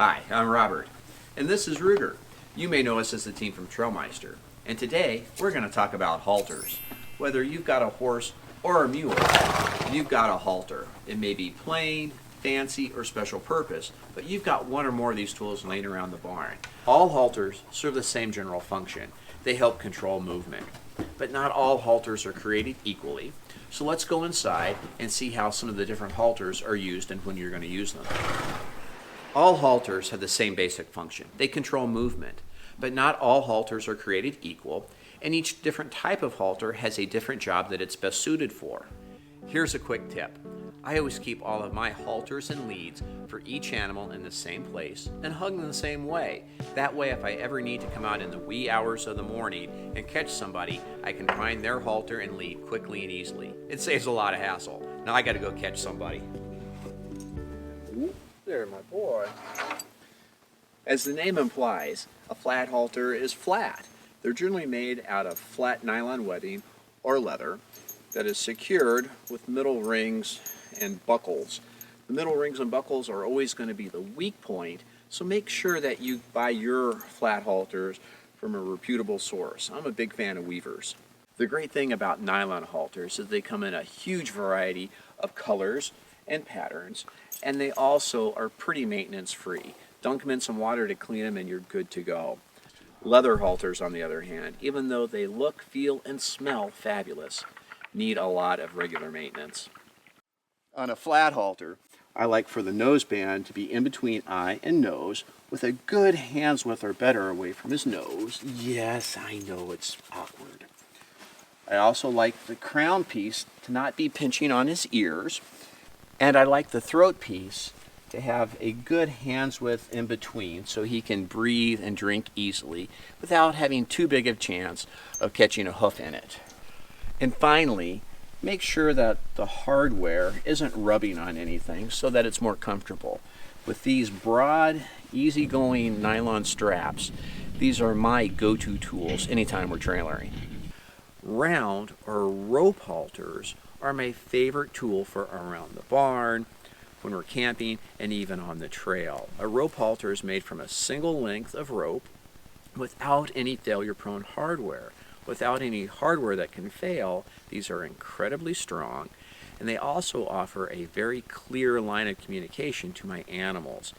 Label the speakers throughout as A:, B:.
A: Hi, I'm Robert, and this is Ruger. You may know us as the team from Trailmeister, and today we're going to talk about halters. Whether you've got a horse or a mule, you've got a halter. It may be plain, fancy, or special purpose, but you've got one or more of these tools laying around the barn. All halters serve the same general function. They help control movement. But not all halters are created equally. So let's go inside and see how some of the different halters are used and when you're going to use them. All halters have the same basic function. They control movement, but not all halters are created equal, and each different type of halter has a different job that it's best suited for. Here's a quick tip. I always keep all of my halters and leads for each animal in the same place and hug them the same way. That way, if I ever need to come out in the wee hours of the morning and catch somebody, I can find their halter and lead quickly and easily. It saves a lot of hassle. Now I got to go catch somebody. There, my boy. As the name implies, a flat halter is flat. They're generally made out of flat nylon webbing or leather that is secured with middle rings and buckles. The middle rings and buckles are always going to be the weak point, so make sure that you buy your flat halters from a reputable source. I'm a big fan of Weaver's. The great thing about nylon halters is they come in a huge variety of colors and patterns, and they also are pretty maintenance free. Dunk them in some water to clean them and you're good to go. Leather halters, on the other hand, even though they look, feel, and smell fabulous, need a lot of regular maintenance. On a flat halter, I like for the noseband to be in between eye and nose with a good hand's width or better away from his nose. Yes, I know it's awkward. I also like the crown piece to not be pinching on his ears, and I like the throat piece to have a good hand's width in between so he can breathe and drink easily without having too big of a chance of catching a hoof in it. And finally, make sure that the hardware isn't rubbing on anything so that it's more comfortable. With these broad, easygoing nylon straps, these are my go-to tools anytime we're trailering. Round or rope halters are my favorite tool for around the barn, when we're camping, and even on the trail. A rope halter is made from a single length of rope without any failure-prone hardware. Without any hardware that can fail, these are incredibly strong, and they also offer a very clear line of communication to my animals.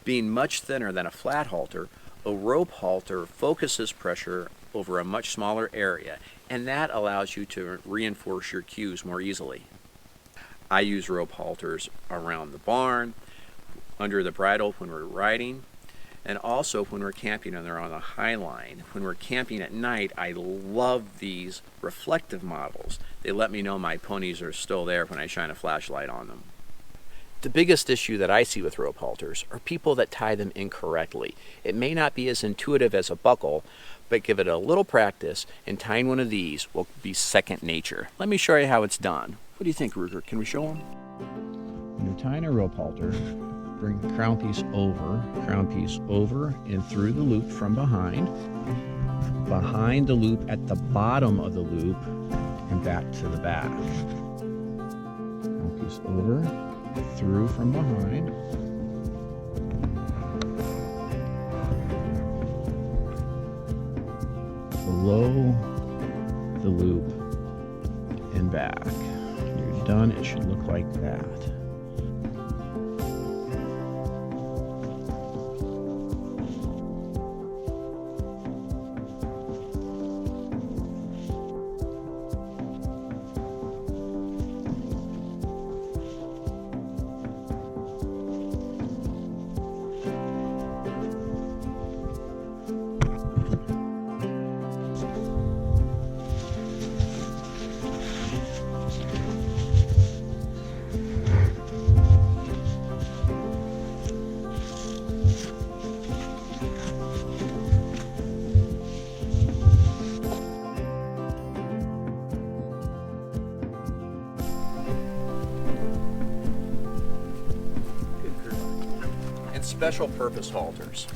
A: Being much thinner than a flat halter, a rope halter focuses pressure over a much smaller area, and that allows you to reinforce your cues more easily. I use rope halters around the barn, under the bridle when we're riding, and also when we're camping and they're on the high line. When we're camping at night, I love these reflective models. They let me know my ponies are still there when I shine a flashlight on them. The biggest issue that I see with rope halters are people that tie them incorrectly. It may not be as intuitive as a buckle, but give it a little practice, and tying one of these will be second nature. Let me show you how it's done. What do you think, Ruger? Can we show them?
B: When you're tying a rope halter, bring the crown piece over and through the loop from behind the loop at the bottom of the loop, and back to the back. Crown piece over, through from behind. Below the loop and back. When you're done, it should look like that.
A: Special purpose halters.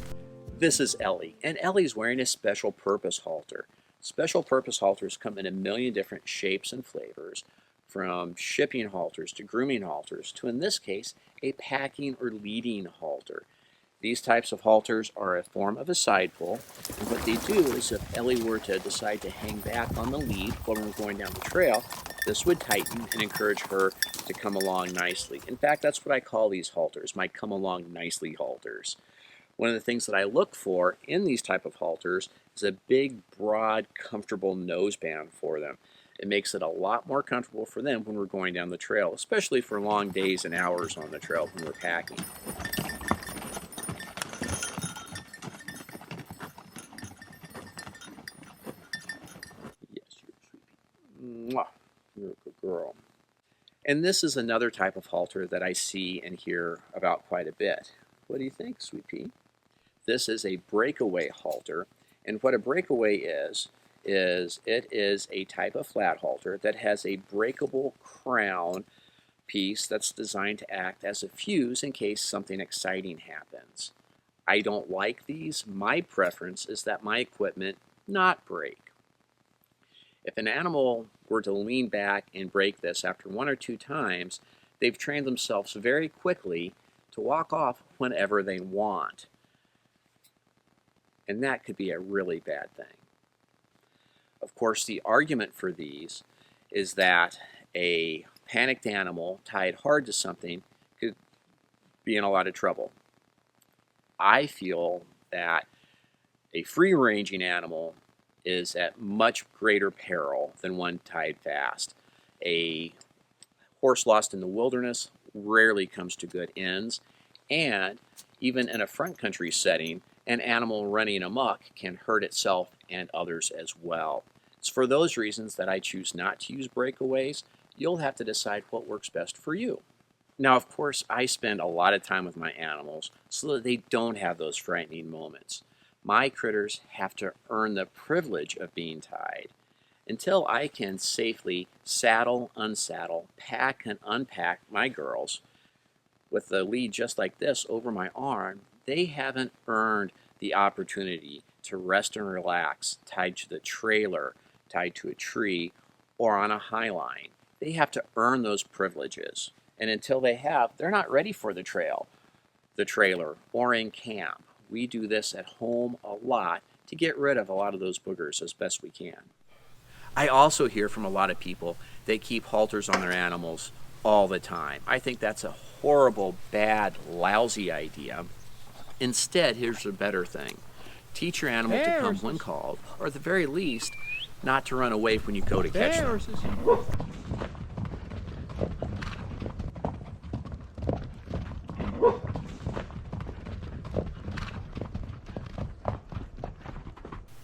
A: This is Ellie, and Ellie's wearing a special purpose halter. Special purpose halters come in a million different shapes and flavors, from shipping halters to grooming halters to, in this case, a packing or leading halter.
B: These types of halters are a form of a side pull, and what they do is if Ellie were to decide to hang back on the lead while we're going down the trail, this would tighten and encourage her to come along nicely. In fact, that's what I call these halters, my come along nicely halters. One of the things that I look for in these type of halters is a big, broad, comfortable noseband for them. It makes it a lot more comfortable for them when we're going down the trail, especially for long days and hours on the trail when we're packing. Yes, you're sweet. Mwah. You're a good girl. And this is another type of halter that I see and hear about quite a bit. What do you think, Sweet Pea? This is a breakaway halter, and what a breakaway is it is a type of flat halter that has a breakable crown piece that's designed to act as a fuse in case something exciting happens. I don't like these. My preference is that my equipment not break. If an animal were to lean back and break this after 1 or 2 times, they've trained themselves very quickly to walk off whenever they want. And that could be a really bad thing. Of course, the argument for these is that a panicked animal tied hard to something could be in a lot of trouble. I feel that a free-ranging animal is at much greater peril than one tied fast. A horse lost in the wilderness rarely comes to good ends, and even in a front country setting, an animal running amok can hurt itself and others as well. It's for those reasons that I choose not to use breakaways. You'll have to decide what works best for you. Now, of course, I spend a lot of time with my animals so that they don't have those frightening moments. My critters have to earn the privilege of being tied. Until I can safely saddle, unsaddle, pack and unpack my girls with the lead just like this over my arm, they haven't earned the opportunity to rest and relax tied to the trailer, tied to a tree, or on a high line. They have to earn those privileges. And until they have, they're not ready for the trail, the trailer, or in camp. We do this at home a lot to get rid of a lot of those boogers as best we can. I also hear from a lot of people that keep halters on their animals all the time. I think that's a horrible, bad, lousy idea. Instead, here's a better thing. Teach your animal to come when called, or at the very least, not to run away when you go to catch them.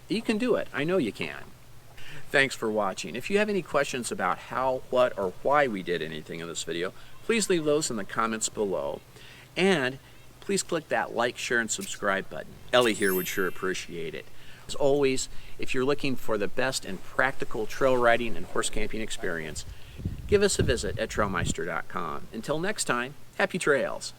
B: You can do it. I know you can. Thanks for watching. If you have any questions about how, what, or why we did anything in this video, please leave those in the comments below. And please click that like, share, and subscribe button. Ellie here would sure appreciate it. As always, if you're looking for the best and practical trail riding and horse camping experience, give us a visit at trailmeister.com. Until next time, happy trails.